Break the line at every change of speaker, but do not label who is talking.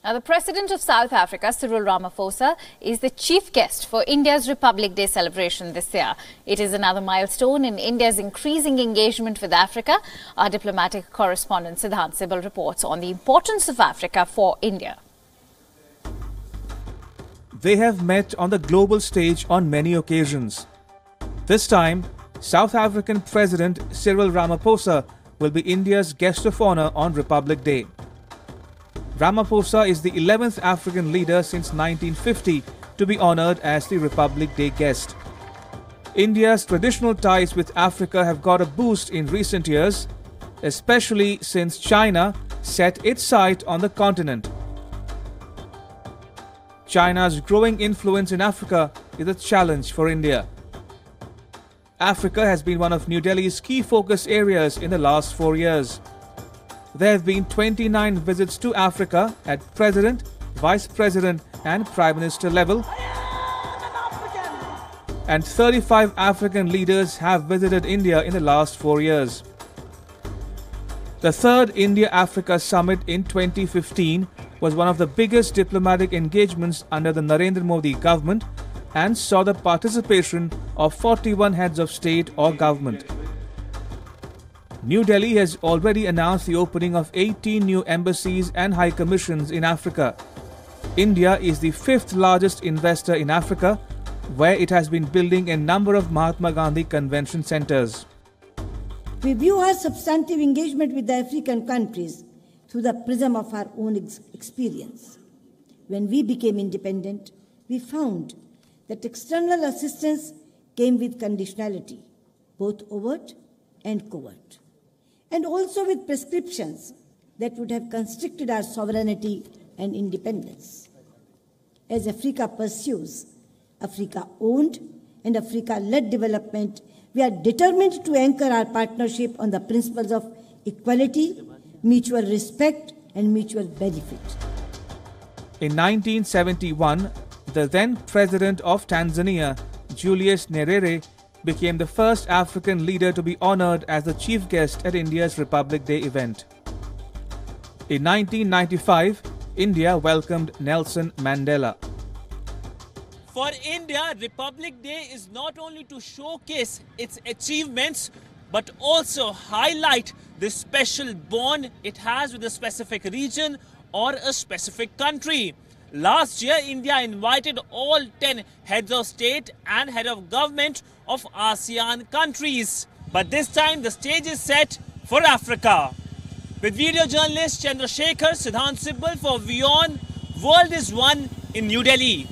Now, the President of South Africa, Cyril Ramaphosa, is the chief guest for India's Republic Day celebration this year. It is another milestone in India's increasing engagement with Africa. Our diplomatic correspondent Siddhant reports on the importance of Africa for India.
They have met on the global stage on many occasions. This time, South African President Cyril Ramaphosa will be India's guest of honor on Republic Day. Ramaphosa is the 11th African leader since 1950 to be honored as the Republic Day guest. India's traditional ties with Africa have got a boost in recent years, especially since China set its sight on the continent. China's growing influence in Africa is a challenge for India. Africa has been one of New Delhi's key focus areas in the last 4 years. There have been 29 visits to Africa at President, Vice President and Prime Minister level, and 35 African leaders have visited India in the last 4 years. The third India-Africa Summit in 2015 was one of the biggest diplomatic engagements under the Narendra Modi government and saw the participation of 41 heads of state or government. New Delhi has already announced the opening of 18 new embassies and high commissions in Africa. India is the 5th largest investor in Africa, where it has been building a number of Mahatma Gandhi convention centers.
We view our substantive engagement with the African countries through the prism of our own experience. When we became independent, we found that external assistance came with conditionality, both overt and covert, and also with prescriptions that would have constricted our sovereignty and independence. As Africa pursues Africa-owned and Africa-led development, we are determined to anchor our partnership on the principles of equality, mutual respect, and mutual benefit.
In 1971, the then President of Tanzania, Julius Nyerere, became the first African leader to be honored as the chief guest at India's Republic Day event. In 1995, India welcomed Nelson Mandela.
For India, Republic Day is not only to showcase its achievements, but also highlight the special bond it has with a specific region or a specific country. Last year, India invited all 10 heads of state and head of government of ASEAN countries. But this time, the stage is set for Africa. With video journalist Chandrasekhar, Siddhant for Wion, World is One in New Delhi.